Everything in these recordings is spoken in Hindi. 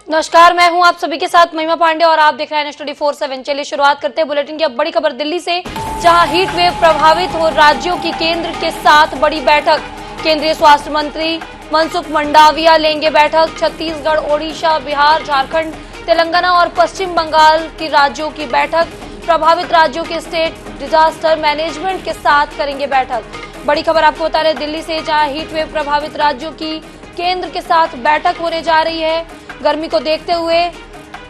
नमस्कार, मैं हूं आप सभी के साथ महिमा पांडे और आप देख रहे हैं News24/7। चलिए शुरुआत करते हैं बुलेटिन की। अब बड़ी खबर दिल्ली से, जहां हीट वेव प्रभावित हो राज्यों की केंद्र के साथ बड़ी बैठक। केंद्रीय स्वास्थ्य मंत्री मनसुख मंडाविया लेंगे बैठक। छत्तीसगढ़, ओडिशा, बिहार, झारखंड, तेलंगाना और पश्चिम बंगाल की राज्यों की बैठक। प्रभावित राज्यों के स्टेट डिजास्टर मैनेजमेंट के साथ करेंगे बैठक। बड़ी खबर आपको बता रहे दिल्ली से, जहां हीट वेव प्रभावित राज्यों की केंद्र के साथ बैठक होने जा रही है। गर्मी को देखते हुए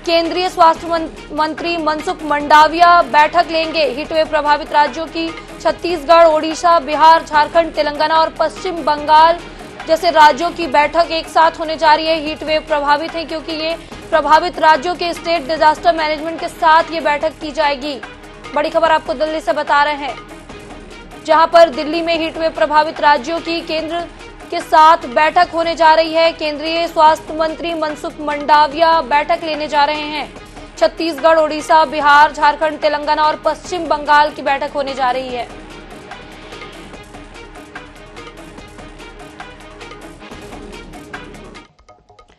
केंद्रीय स्वास्थ्य मंत्री मनसुख मंडाविया बैठक लेंगे। हीटवेव प्रभावित राज्यों की छत्तीसगढ़, ओडिशा, बिहार, झारखंड, तेलंगाना और पश्चिम बंगाल जैसे राज्यों की बैठक एक साथ होने जा रही है। हीटवेव प्रभावित है क्योंकि ये प्रभावित राज्यों के स्टेट डिजास्टर मैनेजमेंट के साथ ये बैठक की जाएगी। बड़ी खबर आपको दिल्ली से बता रहे हैं, जहां पर दिल्ली में हीटवेव प्रभावित राज्यों की केंद्र के साथ बैठक होने जा रही है। केंद्रीय स्वास्थ्य मंत्री मनसुख मंडाविया बैठक लेने जा रहे हैं। छत्तीसगढ़, ओडिशा, बिहार, झारखंड, तेलंगाना और पश्चिम बंगाल की बैठक होने जा रही है।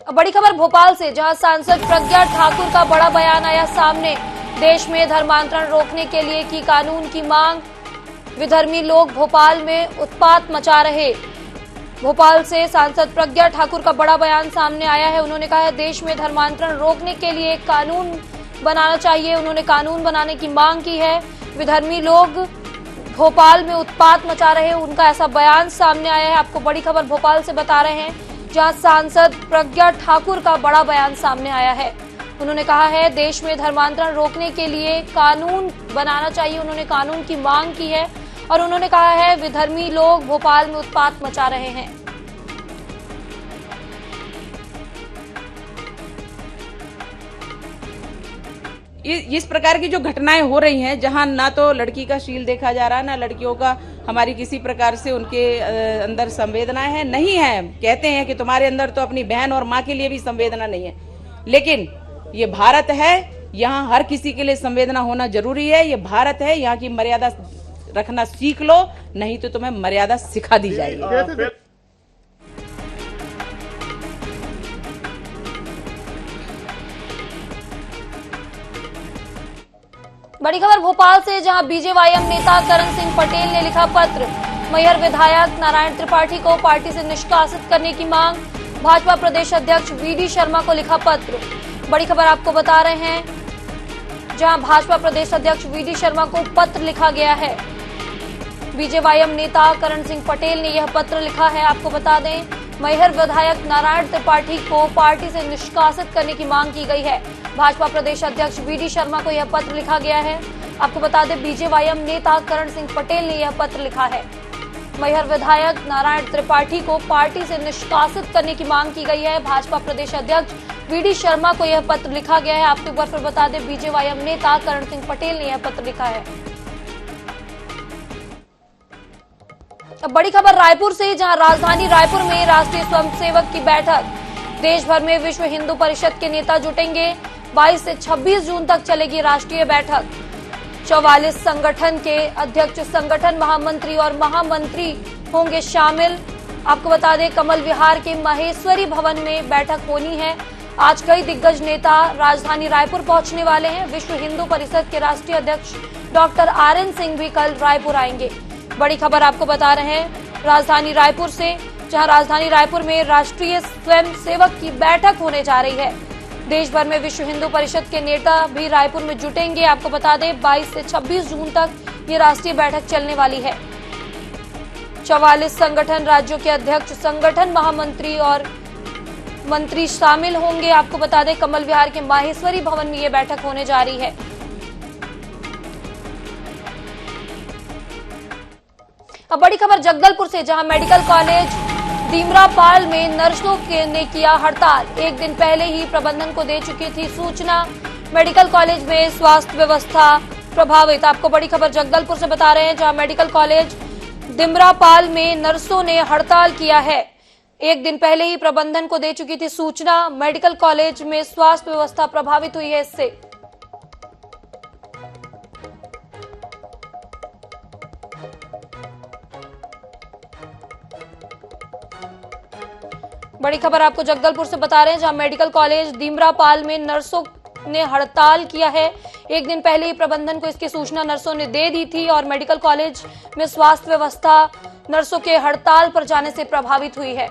अब बड़ी खबर भोपाल से, जहां सांसद प्रज्ञा ठाकुर का बड़ा बयान आया सामने। देश में धर्मांतरण रोकने के लिए की कानून की मांग। विधर्मी लोग भोपाल में उत्पात मचा रहे। भोपाल से सांसद प्रज्ञा ठाकुर का बड़ा बयान सामने आया है। उन्होंने कहा है देश में धर्मांतरण रोकने के लिए एक कानून बनाना चाहिए। उन्होंने कानून बनाने की मांग की है। विधर्मी लोग भोपाल में उत्पात मचा रहे हैं, उनका ऐसा बयान सामने आया है। आपको बड़ी खबर भोपाल से बता रहे हैं, जहां सांसद प्रज्ञा ठाकुर का बड़ा बयान सामने आया है। उन्होंने कहा है देश में धर्मांतरण रोकने के लिए कानून बनाना चाहिए। उन्होंने कानून की मांग की है और उन्होंने कहा है विधर्मी लोग भोपाल में उत्पात मचा रहे हैं। इस प्रकार की जो घटनाएं हो रही हैं, जहां ना तो लड़की का शील देखा जा रहा है, ना लड़कियों का हमारी किसी प्रकार से उनके अंदर संवेदनाएं हैं, नहीं है। कहते हैं कि तुम्हारे अंदर तो अपनी बहन और माँ के लिए भी संवेदना नहीं है, लेकिन ये भारत है, यहाँ हर किसी के लिए संवेदना होना जरूरी है। ये भारत है, यहाँ की मर्यादा रखना सीख लो, नहीं तो तुम्हें मर्यादा सिखा दी जाएगी। बड़ी खबर भोपाल से, जहां बीजेवाईएम नेता करण सिंह पटेल ने लिखा पत्र। मैहर विधायक नारायण त्रिपाठी को पार्टी से निष्कासित करने की मांग। भाजपा प्रदेश अध्यक्ष वीडी शर्मा को लिखा पत्र। बड़ी खबर आपको बता रहे हैं, जहां भाजपा प्रदेश अध्यक्ष वीडी शर्मा को पत्र लिखा गया है। बीजेवाईएम नेता करण सिंह पटेल ने यह पत्र लिखा है। आपको बता दें, मैहर विधायक नारायण त्रिपाठी को पार्टी से निष्कासित करने की मांग की गई है। भाजपा प्रदेश अध्यक्ष वीडी शर्मा को यह पत्र लिखा गया है। आपको बता दें, बीजेवाईएम नेता करण सिंह पटेल ने यह पत्र लिखा है। मैहर विधायक नारायण त्रिपाठी को पार्टी से निष्कासित करने की मांग की गई है। भाजपा प्रदेश अध्यक्ष वीडी शर्मा को यह पत्र लिखा गया है। आपको एक बार फिर बता दें, बीजेवाईएम नेता करण सिंह पटेल ने यह पत्र लिखा है। अब बड़ी खबर रायपुर से, जहां राजधानी रायपुर में राष्ट्रीय स्वयंसेवक की बैठक। देश भर में विश्व हिंदू परिषद के नेता जुटेंगे। 22 से 26 जून तक चलेगी राष्ट्रीय बैठक। 44 संगठन के अध्यक्ष, संगठन महामंत्री और महामंत्री होंगे शामिल। आपको बता दें, कमल विहार के महेश्वरी भवन में बैठक होनी है। आज कई दिग्गज नेता राजधानी रायपुर पहुंचने वाले हैं। विश्व हिंदू परिषद के राष्ट्रीय अध्यक्ष डॉक्टर RN सिंह भी कल रायपुर आएंगे। बड़ी खबर आपको बता रहे हैं राजधानी रायपुर से, जहां राजधानी रायपुर में राष्ट्रीय स्वयंसेवक की बैठक होने जा रही है। देश भर में विश्व हिंदू परिषद के नेता भी रायपुर में जुटेंगे। आपको बता दें, 22 से 26 जून तक ये राष्ट्रीय बैठक चलने वाली है। 44 संगठन राज्यों के अध्यक्ष, संगठन महामंत्री और मंत्री शामिल होंगे। आपको बता दें, कमल विहार के माहेश्वरी भवन में ये बैठक होने जा रही है। अब बड़ी खबर जगदलपुर से, जहां मेडिकल कॉलेज दीमरापाल में नर्सों ने किया हड़ताल। एक दिन पहले ही प्रबंधन को दे चुकी थी सूचना। मेडिकल कॉलेज में स्वास्थ्य व्यवस्था प्रभावित। आपको बड़ी खबर जगदलपुर से बता रहे हैं, जहां मेडिकल कॉलेज दीमरापाल में नर्सों ने हड़ताल किया है। एक दिन पहले ही प्रबंधन को दे चुकी थी सूचना। मेडिकल कॉलेज में स्वास्थ्य व्यवस्था प्रभावित हुई है इससे। बड़ी खबर आपको जगदलपुर से बता रहे हैं, जहां मेडिकल कॉलेज दीमरापाल में नर्सों ने हड़ताल किया है। एक दिन पहले ही प्रबंधन को इसकी सूचना नर्सों ने दे दी थी और मेडिकल कॉलेज में स्वास्थ्य व्यवस्था नर्सों के हड़ताल पर जाने से प्रभावित हुई है।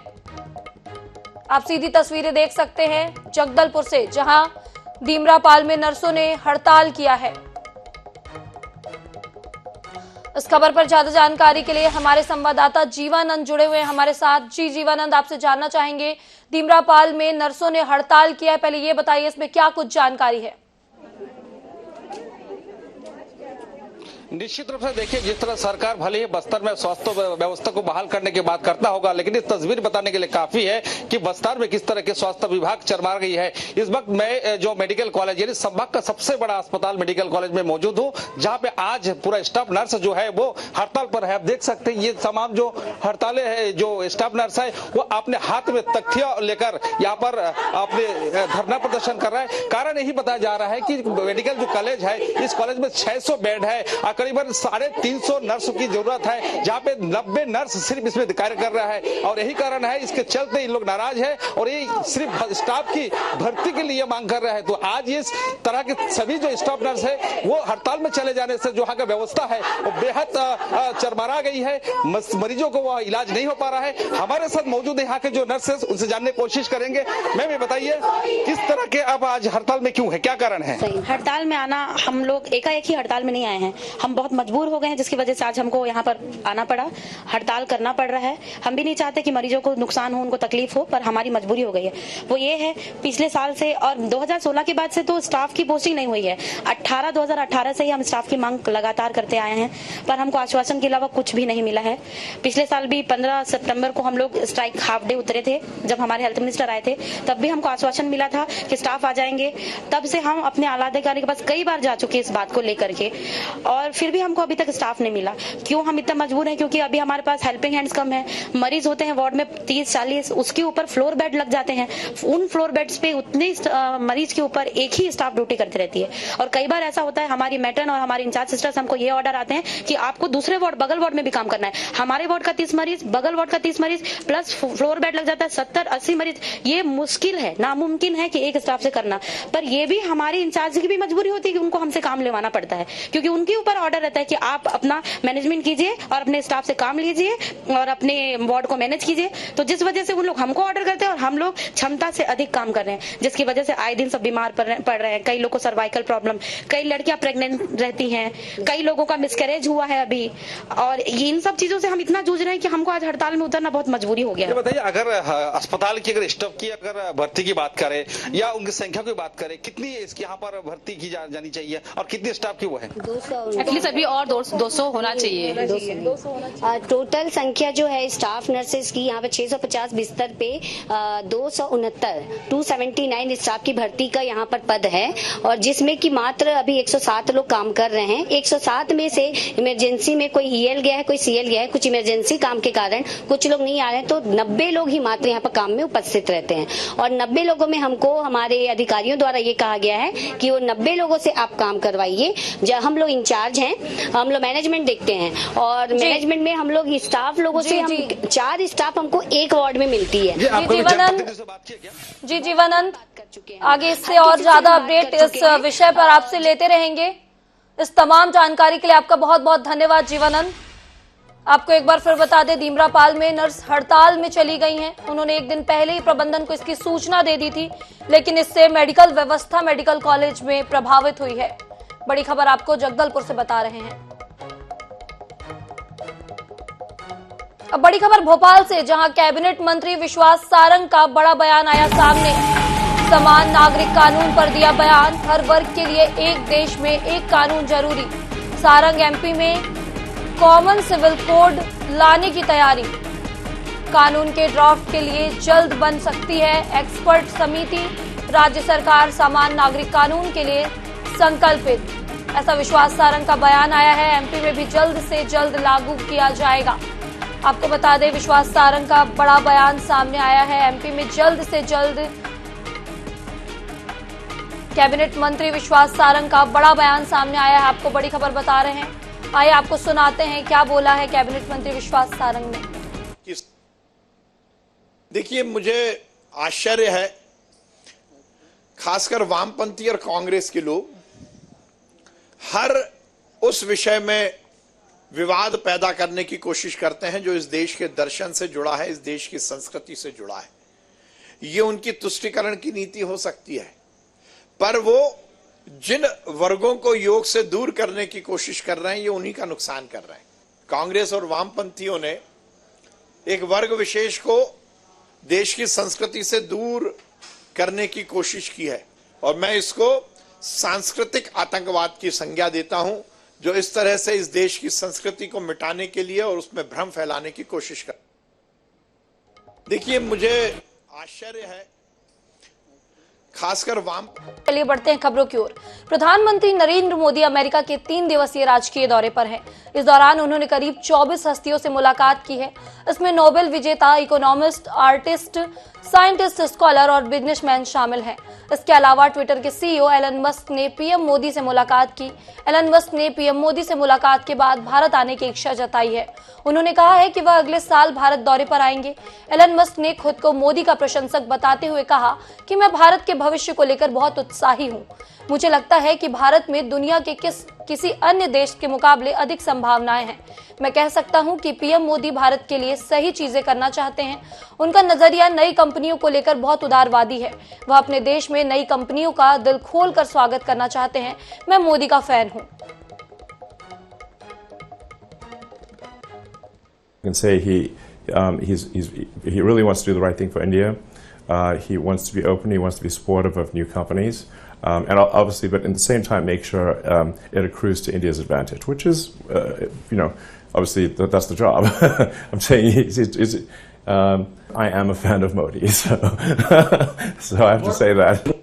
आप सीधी तस्वीरें देख सकते हैं जगदलपुर से, जहां दीमरापाल में नर्सों ने हड़ताल किया है। इस खबर पर ज्यादा जानकारी के लिए हमारे संवाददाता जीवानंद जुड़े हुए हैं हमारे साथ। जी जीवानंद, आपसे जानना चाहेंगे, दीमरापाल में नर्सों ने हड़ताल किया है, पहले ये बताइए इसमें क्या कुछ जानकारी है? निश्चित रूप से देखिए, जिस तरह सरकार भले ही बस्तर में स्वास्थ्य व्यवस्था को बहाल करने की बात करता होगा, लेकिन इस तस्वीर बताने के लिए काफी है कि बस्तर में किस तरह के स्वास्थ्य विभाग चरमरा गई है। इस वक्त मैं जो मेडिकल कॉलेज यानी संभाग का सबसे बड़ा अस्पताल मेडिकल कॉलेज में मौजूद हूँ, जहाँ पे आज पूरा स्टाफ नर्स जो है वो हड़ताल पर है। आप देख सकते हैं ये तमाम जो हड़तालें है, जो स्टाफ नर्स है वो अपने हाथ में तख्तियां लेकर यहाँ पर अपने धरना प्रदर्शन कर रहा है। कारण यही बताया जा रहा है कि मेडिकल जो कॉलेज है, इस कॉलेज में 600 बेड है, करीबन 350 नर्सों की जरूरत है, जहां पे 90 नर्स सिर्फ इसमें कार्य कर रहा है और यही कारण है, इसके चलते इन लोग नाराज है और ये सिर्फ स्टाफ की भर्ती के लिए मांग कर रहे हैं। तो आज इस तरह के सभी जो स्टाफ नर्स है वो हड़ताल में चले जाने से जो यहाँ का व्यवस्था है वो बेहद चरमरा गई है। मरीजों को वो इलाज नहीं हो पा रहा है। हमारे साथ मौजूद है यहाँ के जो नर्स है, उनसे जानने की कोशिश करेंगे। मैम, ये बताइए किस तरह के अब आज हड़ताल में क्यों है, क्या कारण है? हड़ताल में आना, हम लोग एकाएक ही हड़ताल में नहीं आए हैं, हम बहुत मजबूर हो गए हैं, जिसकी वजह से आज हमको यहाँ पर आना पड़ा, हड़ताल करना पड़ रहा है। हम भी नहीं चाहते कि मरीजों को नुकसान हो, उनको तकलीफ हो, पर हमारी मजबूरी हो गई है। वो ये है, पिछले साल से और 2016 के बाद से तो स्टाफ की पोस्टिंग नहीं हुई है। 2018 से ही हम स्टाफ की मांग लगातार करते आए हैं, पर हमको आश्वासन के अलावा कुछ भी नहीं मिला है। पिछले साल भी 15 सितंबर को हम लोग स्ट्राइक हाफ डे उतरे थे, जब हमारे हेल्थ मिनिस्टर आए थे, तब भी हमको आश्वासन मिला था कि स्टाफ आ जाएंगे। तब से हम अपने आलाधिकारी के पास कई बार जा चुके इस बात को लेकर के, और फिर भी हमको अभी तक स्टाफ नहीं मिला। क्यों हम इतना मजबूर हैं? क्योंकि अभी हमारे पास हेल्पिंग हैंड्स कम है। मरीज होते हैं वार्ड में 30-40, उसके ऊपर फ्लोर बेड लग जाते हैं। उन फ्लोर बेड्स पे उतने मरीज के ऊपर एक ही स्टाफ ड्यूटी करती रहती है। और कई बार ऐसा होता है, हमारी मैट्रन और हमारी इंचार्ज सिस्टर्स हमको ये ऑर्डर आते हैं कि आपको दूसरे वार्ड, बगल वार्ड में भी काम करना है। हमारे वार्ड का 30 मरीज, बगल वार्ड का 30 मरीज, प्लस फ्लोर बेड लग जाता है 70-80 मरीज। ये मुश्किल है, नामुमकिन है कि एक स्टाफ से करना। पर ये भी हमारी इंचार्ज की भी मजबूरी होती है कि उनको हमसे काम लेवाना पड़ता है, क्योंकि उनके ऊपर ऑर्डर रहता है कि आप अपना मैनेजमेंट कीजिए और अपने स्टाफ से काम लीजिए और अपने वार्ड को मैनेज कीजिए। तो जिस वजह से उन लोग हमको ऑर्डर करते हैं और हम लोग क्षमता से अधिक काम कर रहे हैं, जिसकी वजह से आए दिन सब बीमार पड़ रहे हैं। कई लोग को सर्वाइकल प्रॉब्लम, कई लड़कियां प्रेग्नेंट रहती हैं, कई लोगों का मिसकैरेज हुआ है अभी, और इन सब चीजों से हम इतना जूझ रहे हैं कि हमको आज हड़ताल में उतरना बहुत मजबूरी हो गया है। बताइए, अगर अस्पताल की, अगर स्टाफ की अगर भर्ती की बात करें या उनकी संख्या की बात करें, कितनी इसकी यहाँ पर भर्ती की जानी चाहिए और कितनी स्टाफ की वो है? 200 एटलीस्ट अभी और 200 होना चाहिए। टोटल संख्या जो है स्टाफ नर्सेज की यहाँ पे 650 बिस्तर पे 279 स्टाफ की भर्ती का यहाँ पर पद है, और जिसमें कि मात्र अभी 107 लोग काम कर रहे हैं। 107 में से इमरजेंसी में कोई ईएल गया है, कोई सीएल गया है, कुछ इमरजेंसी काम के कारण कुछ लोग नहीं आ रहे हैं, तो 90 लोग ही मात्र यहाँ पर काम में उपस्थित रहते हैं। और 90 लोगों में हमको हमारे अधिकारियों द्वारा ये कहा गया है कि वो 90 लोगों से आप काम करवाइए। जब हम लोग इंचार्ज हैं, हम लोग मैनेजमेंट देखते हैं, और मैनेजमेंट में हम लोग स्टाफ लोगों से हम 4 स्टाफ हमको एक वार्ड में मिलती है। जी जीवानंद, आगे इससे और ज्यादा अपडेट इस विषय पर आपसे लेते रहेंगे। इस तमाम जानकारी के लिए आपका बहुत बहुत धन्यवाद जीवानंद। आपको एक बार फिर बता दें, दीमरापाल में नर्स हड़ताल में चली गई हैं। उन्होंने एक दिन पहले ही प्रबंधन को इसकी सूचना दे दी थी, लेकिन इससे मेडिकल व्यवस्था मेडिकल कॉलेज में प्रभावित हुई है। बड़ी खबर आपको जगदलपुर से बता रहे हैं। अब बड़ी खबर भोपाल से, जहां कैबिनेट मंत्री विश्वास सारंग का बड़ा बयान आया सामने। समान नागरिक कानून पर दिया बयान, हर वर्ग के लिए एक देश में एक कानून जरूरी। सारंग एमपी में कॉमन सिविल कोड लाने की तैयारी। कानून के ड्राफ्ट के लिए जल्द बन सकती है एक्सपर्ट समिति। राज्य सरकार समान नागरिक कानून के लिए संकल्पित, ऐसा विश्वास सारंग का बयान आया है। एमपी में भी जल्द से जल्द लागू किया जाएगा। आपको बता दें, विश्वास सारंग का बड़ा बयान सामने आया है। एमपी में जल्द से जल्द कैबिनेट मंत्री विश्वास सारंग का बड़ा बयान सामने आया है। आपको बड़ी खबर बता रहे हैं, आइए आपको सुनाते हैं क्या बोला है कैबिनेट मंत्री विश्वास सारंग ने। देखिए, मुझे आश्चर्य है, खासकर वामपंथी और कांग्रेस के लोग हर उस विषय में विवाद पैदा करने की कोशिश करते हैं जो इस देश के दर्शन से जुड़ा है, इस देश की संस्कृति से जुड़ा है। ये उनकी तुष्टीकरण की नीति हो सकती है, पर वो जिन वर्गों को योग से दूर करने की कोशिश कर रहे हैं, ये उन्हीं का नुकसान कर रहे हैं। कांग्रेस और वामपंथियों ने एक वर्ग विशेष को देश की संस्कृति से दूर करने की कोशिश की है, और मैं इसको सांस्कृतिक आतंकवाद की संज्ञा देता हूं, जो इस तरह से इस देश की संस्कृति को मिटाने के लिए और उसमें भ्रम फैलाने की कोशिश कर। देखिए, मुझे आश्चर्य है, खासकर चलिए बढ़ते हैं खबरों की ओर। प्रधानमंत्री नरेंद्र मोदी अमेरिका के 3 दिवसीय राजकीय दौरे पर हैं। इस दौरान उन्होंने करीब 24 हस्तियों से मुलाकात की है। इसमें नोबेल विजेता, इकोनॉमिस्ट, आर्टिस्ट, साइंटिस्ट, स्कॉलर और बिजनेसमैन शामिल हैं। इसके अलावा ट्विटर के सीईओ एलन मस्क ने पीएम मोदी से मुलाकात की। एलन मस्क ने पीएम मोदी से मुलाकात के बाद भारत आने की इच्छा जताई है। उन्होंने कहा है कि वह अगले साल भारत दौरे पर आएंगे। एलन मस्क ने खुद को मोदी का प्रशंसक बताते हुए कहा कि मैं भारत के भविष्य को लेकर बहुत उत्साही हूं। मुझे लगता है कि भारत में दुनिया के किसी अन्य देश के मुकाबले अधिक संभावनाएं हैं। मैं कह सकता हूं कि पीएम मोदी भारत के लिए सही चीजें करना चाहते हैं। उनका नजरिया नई कंपनियों को लेकर बहुत उदारवादी है। वह अपने देश में नई कंपनियों का दिल खोल कर स्वागत करना चाहते हैं। मैं मोदी का फैन हूं। can say he really wants to do the right thing for India. He wants to be open. He wants to be supportive of new companies, and obviously, but at the same time, make sure it accrues to India's advantage, which is, obviously that's the job. I'm saying I am a fan of Modi, so I have to say that.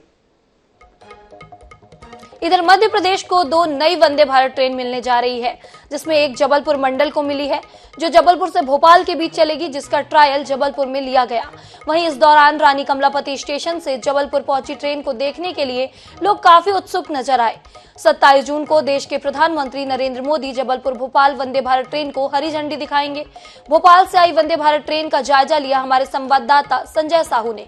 इधर मध्य प्रदेश को 2 नई वंदे भारत ट्रेन मिलने जा रही है, जिसमें एक जबलपुर मंडल को मिली है, जो जबलपुर से भोपाल के बीच चलेगी, जिसका ट्रायल जबलपुर में लिया गया। वहीं इस दौरान रानी कमलापति स्टेशन से जबलपुर पहुंची ट्रेन को देखने के लिए लोग काफी उत्सुक नजर आए। 27 जून को देश के प्रधानमंत्री नरेंद्र मोदी जबलपुर भोपाल वंदे भारत ट्रेन को हरी झंडी दिखाएंगे। भोपाल से आई वंदे भारत ट्रेन का जायजा लिया हमारे संवाददाता संजय साहू ने।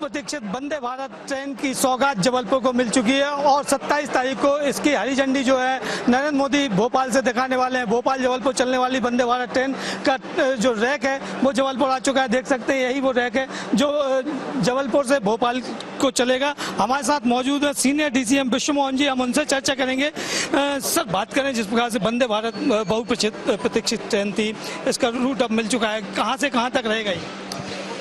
प्रतीक्षित वंदे भारत ट्रेन की सौगात जबलपुर को मिल चुकी है और 27 तारीख को इसकी हरी झंडी जो है नरेंद्र मोदी भोपाल से दिखाने वाले हैं। भोपाल जबलपुर चलने वाली वंदे भारत ट्रेन का जो रैक है वो जबलपुर आ चुका है। देख सकते हैं यही वो रैक है जो जबलपुर से भोपाल को चलेगा। हमारे साथ मौजूद है सीनियर डीसीएम विश्वमोहन जी, हम उनसे चर्चा करेंगे। सर, बात करें जिस प्रकार से वंदे भारत बहुप्रतीक्षित ट्रेन थी, इसका रूट अब मिल चुका है, कहाँ से कहाँ तक रहेगा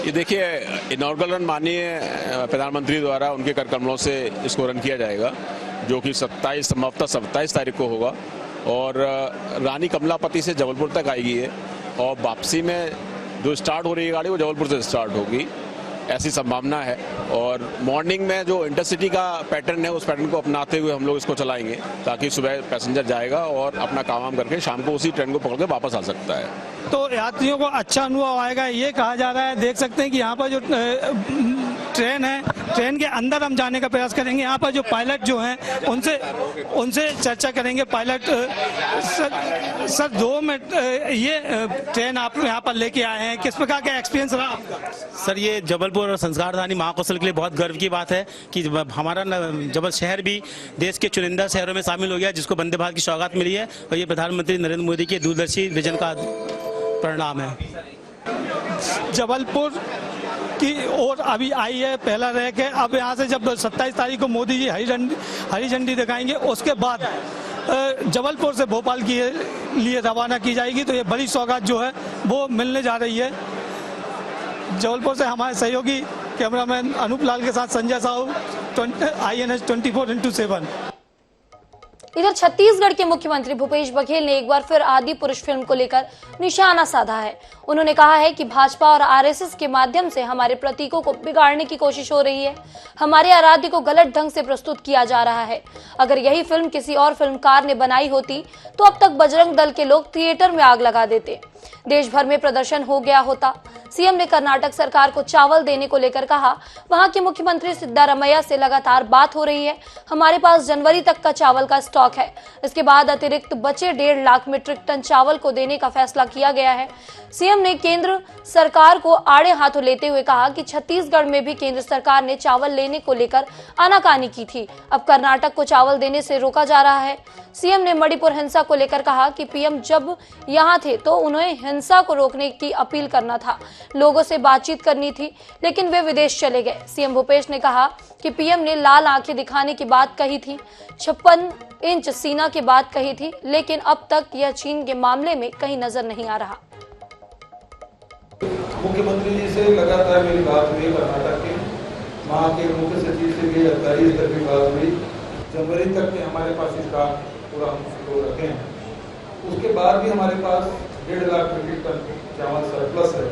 ये देखिए, इनॉर्गल रन माननीय प्रधानमंत्री द्वारा उनके कर कमलों से इसको रन किया जाएगा, जो कि 27 तारीख को होगा और रानी कमलापति से जबलपुर तक आएगी है और वापसी में जो स्टार्ट हो रही है गाड़ी वो जबलपुर से स्टार्ट होगी, ऐसी संभावना है। और मॉर्निंग में जो इंटरसिटी का पैटर्न है उस पैटर्न को अपनाते हुए हम लोग इसको चलाएंगे, ताकि सुबह पैसेंजर जाएगा और अपना काम करके शाम को उसी ट्रेन को पकड़ के वापस आ सकता है। तो यात्रियों को अच्छा अनुभव आएगा ये कहा जा रहा है। देख सकते हैं कि यहाँ पर जो ट्रेन है, ट्रेन के अंदर हम जाने का प्रयास करेंगे। यहाँ पर जो पायलट जो हैं उनसे चर्चा करेंगे। पायलट सर 2 मिनट, ये ट्रेन आप यहाँ पर लेके आए हैं, किस प्रकार का एक्सपीरियंस रहा आपका? सर, ये जबलपुर और संस्कार रानी महाकौशल के लिए बहुत गर्व की बात है कि हमारा जबल शहर भी देश के चुनिंदा शहरों में शामिल हो गया, जिसको वंदे भारत की सौगात मिली है और ये प्रधानमंत्री नरेंद्र मोदी के दूरदर्शी विजन का परिणाम है। जबलपुर की ओर अभी आई है, पहला रैक है। अब यहाँ से जब 27 तारीख को मोदी जी हरी झंडी दिखाएंगे, उसके बाद जबलपुर से भोपाल के लिए रवाना की जाएगी। तो ये बड़ी सौगात जो है वो मिलने जा रही है। जबलपुर से हमारे सहयोगी कैमरामैन अनूप लाल के साथ संजय साहू, INH 24x7। इधर छत्तीसगढ़ के मुख्यमंत्री भूपेश बघेल ने एक बार फिर आदि पुरुष फिल्म को लेकर निशाना साधा है। उन्होंने कहा है कि भाजपा और आरएसएस के माध्यम से हमारे प्रतीकों को बिगाड़ने की कोशिश हो रही है। हमारे आराध्य को गलत ढंग से प्रस्तुत किया जा रहा है। अगर यही फिल्म किसी और फिल्मकार ने बनाई होती तो अब तक बजरंग दल के लोग थिएटर में आग लगा देते, देश भर में प्रदर्शन हो गया होता। सीएम ने कर्नाटक सरकार को चावल देने को लेकर कहा, वहां के मुख्यमंत्री सिद्धारमैया से लगातार बात हो रही है। हमारे पास जनवरी तक का चावल का स्टॉक स्टॉक है। इसके बाद अतिरिक्त बचे 1.5 लाख मीट्रिक टन चावल को देने का फैसला किया गया है। सीएम ने केंद्र सरकार को आड़े हाथों लेते हुए कहा कि छत्तीसगढ़ में भी केंद्र सरकार ने चावल लेने को लेकर आनाकानी की थी, अब कर्नाटक को चावल देने से रोका जा रहा है। सीएम ने मणिपुर हिंसा को लेकर कहा कि पीएम जब यहां थे तो उन्हें हिंसा को रोकने की अपील करना था, लोगों से बातचीत करनी थी, लेकिन वे विदेश चले गए। सीएम भूपेश ने कहा कि पीएम ने लाल आंखें दिखाने की बात कही थी, 56 इंच सीना की बात कही थी, लेकिन अब तक यह चीन के मामले में कहीं नजर नहीं आ रहा। मुख्यमंत्री जी से लगातार मेरी बात हुई, कर्नाटक के वहाँ के मुख्य सचिव से भी 28 तक की बात हुई। जनवरी तक के हमारे पास इसका पूरा हम उसको रखे हैं। उसके बाद भी हमारे पास 1.5 लाख मीट्रिक टन चावल सरप्लस है।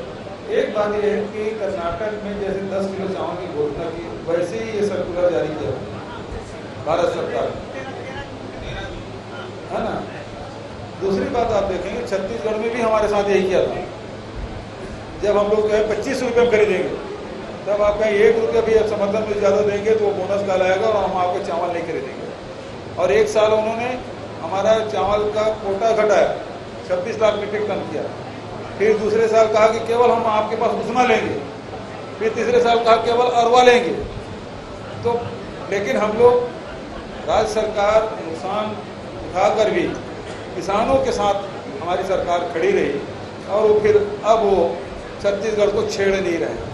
एक बात यह है कि कर्नाटक में जैसे 10 किलो चावल की घोषणा की, वैसे ही ये सर्कुलर जारी किया भारत सरकार है ना। दूसरी बात आप देखेंगे, छत्तीसगढ़ में भी हमारे साथ यही किया था। जब हम लोग 25 रुपये में खरीदेंगे, तब आप कहीं 1 रुपया भी समर्थन मूल्य ज़्यादा देंगे तो वो बोनस डालाएगा और हम आपके चावल नहीं खरीदेंगे। और एक साल उन्होंने हमारा चावल का कोटा घटाया, 26 लाख मीट्रिक टन किया। फिर दूसरे साल कहा कि केवल हम आपके पास उसना लेंगे, फिर तीसरे साल कहा केवल अरवा लेंगे। तो लेकिन हम लोग राज्य सरकार नुकसान उठाकर भी किसानों के साथ हमारी सरकार खड़ी रही और वो फिर अब वो छत्तीसगढ़ को छेड़ नहीं रहे।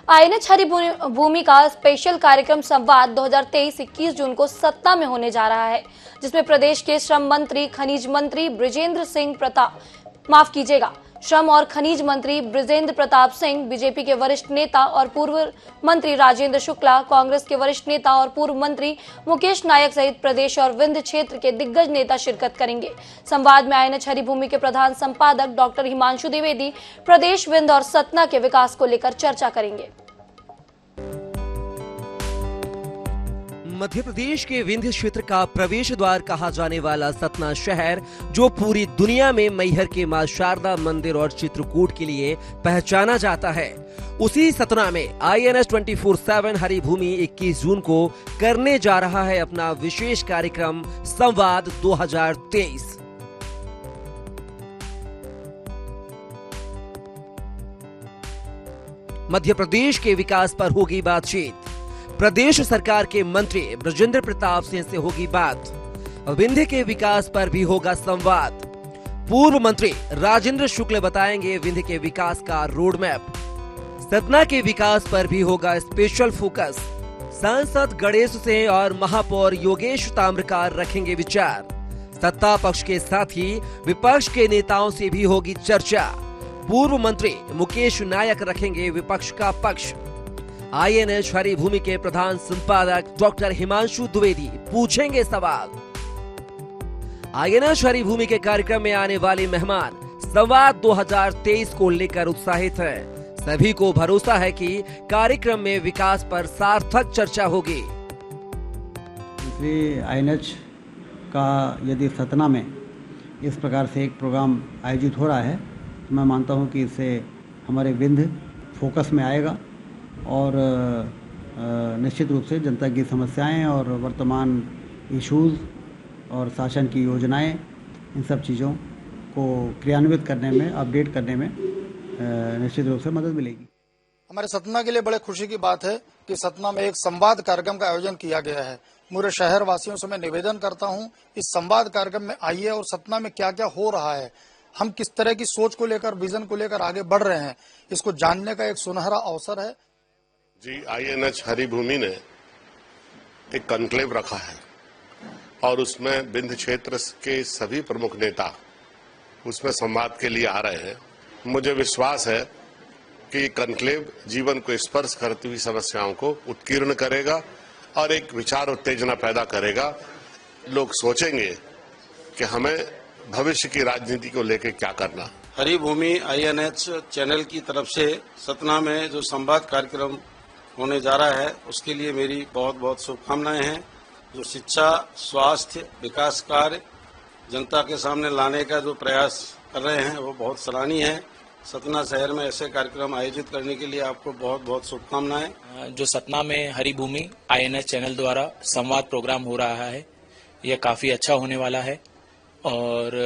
आईएनएच हरिभूमि का स्पेशल कार्यक्रम संवाद 2023 21 जून को सतना में होने जा रहा है, जिसमें प्रदेश के श्रम मंत्री खनिज मंत्री श्रम और खनिज मंत्री बृजेंद्र प्रताप सिंह, बीजेपी के वरिष्ठ नेता और पूर्व मंत्री राजेंद्र शुक्ला, कांग्रेस के वरिष्ठ नेता और पूर्व मंत्री मुकेश नायक सहित प्रदेश और विंध्य क्षेत्र के दिग्गज नेता शिरकत करेंगे। संवाद में आईएनएच हरिभूमि के प्रधान संपादक डॉक्टर हिमांशु द्विवेदी प्रदेश, विंध्य और सतना के विकास को लेकर चर्चा करेंगे। मध्य प्रदेश के विंध्य क्षेत्र का प्रवेश द्वार कहा जाने वाला सतना शहर, जो पूरी दुनिया में मैहर के मां शारदा मंदिर और चित्रकूट के लिए पहचाना जाता है, उसी सतना में आईएनएच 24/7 हरिभूमि 21 जून को करने जा रहा है अपना विशेष कार्यक्रम संवाद 2023। मध्य प्रदेश के विकास पर होगी बातचीत, प्रदेश सरकार के मंत्री बृजेंद्र प्रताप सिंह से होगी बात, विंध्य के विकास पर भी होगा संवाद। पूर्व मंत्री राजेंद्र शुक्ल बताएंगे विंध्य के विकास का रोड मैप। सतना के विकास पर भी होगा स्पेशल फोकस। सांसद गणेश सिंह और महापौर योगेश ताम्रकार रखेंगे विचार। सत्ता पक्ष के साथ ही विपक्ष के नेताओं से भी होगी चर्चा। पूर्व मंत्री मुकेश नायक रखेंगे विपक्ष का पक्ष। आईएनएच हरिभूमि के प्रधान संपादक डॉक्टर हिमांशु द्विवेदी पूछेंगे सवाल। आईएनएच हरिभूमि के कार्यक्रम में आने वाले मेहमान संवाद 2023 को लेकर उत्साहित हैं। सभी को भरोसा है कि कार्यक्रम में विकास पर सार्थक चर्चा होगी। इसलिए आईएनएच का यदि सतना में इस प्रकार से एक प्रोग्राम आयोजित हो रहा है, तो मैं मानता हूं कि इससे हमारे विंध्य फोकस में आएगा और निश्चित रूप से जनता की समस्याएं और वर्तमान इश्यूज और शासन की योजनाएं, इन सब चीज़ों को क्रियान्वित करने में, अपडेट करने में निश्चित रूप से मदद मिलेगी। हमारे सतना के लिए बड़े खुशी की बात है कि सतना में एक संवाद कार्यक्रम का आयोजन किया गया है। पूरे शहर वासियों से मैं निवेदन करता हूं, इस संवाद कार्यक्रम में आइए और सतना में क्या क्या हो रहा है, हम किस तरह की सोच को लेकर, विजन को लेकर आगे बढ़ रहे हैं, इसको जानने का एक सुनहरा अवसर है। जी, आईएनएच हरिभूमि ने एक कॉन्क्लेव रखा है और उसमें विंध्य क्षेत्र के सभी प्रमुख नेता उसमें संवाद के लिए आ रहे हैं। मुझे विश्वास है कि कॉन्क्लेव जीवन को स्पर्श करती हुई समस्याओं को उत्कीर्ण करेगा और एक विचार उत्तेजना पैदा करेगा। लोग सोचेंगे कि हमें भविष्य की राजनीति को लेकर क्या करना। हरिभूमि आईएनएच चैनल की तरफ से सतना में जो संवाद कार्यक्रम होने जा रहा है, उसके लिए मेरी बहुत बहुत शुभकामनाएं हैं। जो शिक्षा, स्वास्थ्य, विकास कार्य जनता के सामने लाने का जो प्रयास कर रहे हैं, वो बहुत सराहनीय है। सतना शहर में ऐसे कार्यक्रम आयोजित करने के लिए आपको बहुत बहुत शुभकामनाएं। जो सतना में हरिभूमि INS चैनल द्वारा संवाद प्रोग्राम हो रहा है, यह काफ़ी अच्छा होने वाला है और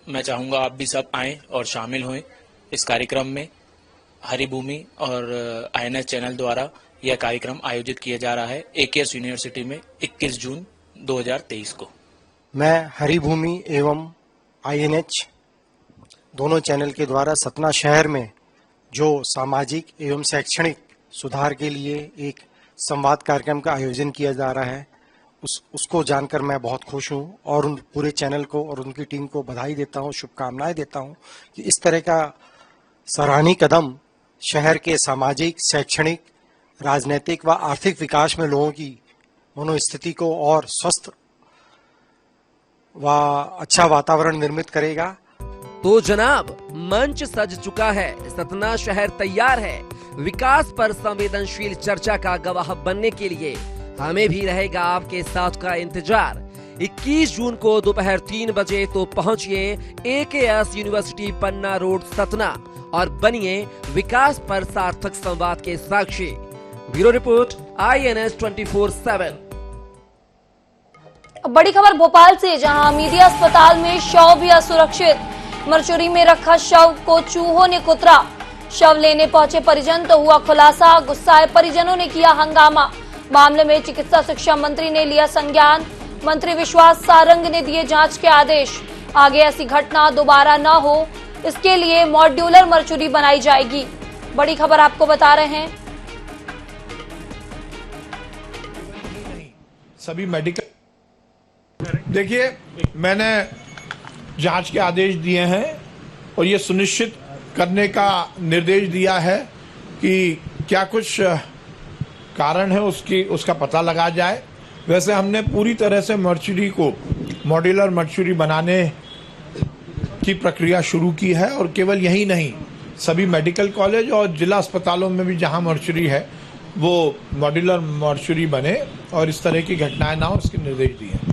मैं चाहूँगा आप भी सब आएं और शामिल हों इस कार्यक्रम में। हरिभूमि और INS चैनल द्वारा यह कार्यक्रम आयोजित किया जा रहा है AKS यूनिवर्सिटी में 21 जून 2023 को। मैं हरिभूमि एवं INH दोनों चैनल के द्वारा सतना शहर में जो सामाजिक एवं शैक्षणिक सुधार के लिए एक संवाद कार्यक्रम का आयोजन किया जा रहा है, उसको जानकर मैं बहुत खुश हूं और उन पूरे चैनल को और उनकी टीम को बधाई देता हूं, शुभकामनाएं देता हूं कि इस तरह का सराहनीय कदम शहर के सामाजिक, शैक्षणिक, राजनीतिक व आर्थिक विकास में लोगों की मनोस्थिति को और स्वस्थ व अच्छा वातावरण निर्मित करेगा। तो जनाब, मंच सज चुका है, सतना शहर तैयार है विकास पर संवेदनशील चर्चा का गवाह बनने के लिए। हमें भी रहेगा आपके साथ का इंतजार। 21 जून को दोपहर 3 बजे तो पहुंचिए AKS यूनिवर्सिटी पन्ना रोड सतना और बनिए विकास पर सार्थक संवाद के साक्षी। Bureau report INS 24/7। बड़ी खबर भोपाल से, जहां मीडिया अस्पताल में शव भी असुरक्षित, मरचुरी में रखा शव को चूहों ने कुतरा। शव लेने पहुंचे परिजन तो हुआ खुलासा, गुस्साए परिजनों ने किया हंगामा। मामले में चिकित्सा शिक्षा मंत्री ने लिया संज्ञान। मंत्री विश्वास सारंग ने दिए जांच के आदेश। आगे ऐसी घटना दोबारा न हो, इसके लिए मॉड्यूलर मरचुरी बनाई जाएगी। बड़ी खबर आपको बता रहे हैं। सभी मेडिकल, देखिए, मैंने जांच के आदेश दिए हैं और ये सुनिश्चित करने का निर्देश दिया है कि क्या कुछ कारण है उसका पता लगा जाए। वैसे हमने पूरी तरह से मर्चुरी को मॉड्यूलर मर्चुरी बनाने की प्रक्रिया शुरू की है और केवल यही नहीं, सभी मेडिकल कॉलेज और जिला अस्पतालों में भी जहां मर्चुरी है वो मॉड्यूलर मर्चुरी बने और इस तरह की घटनाएं ना हो, इसके निर्देश दिए हैं।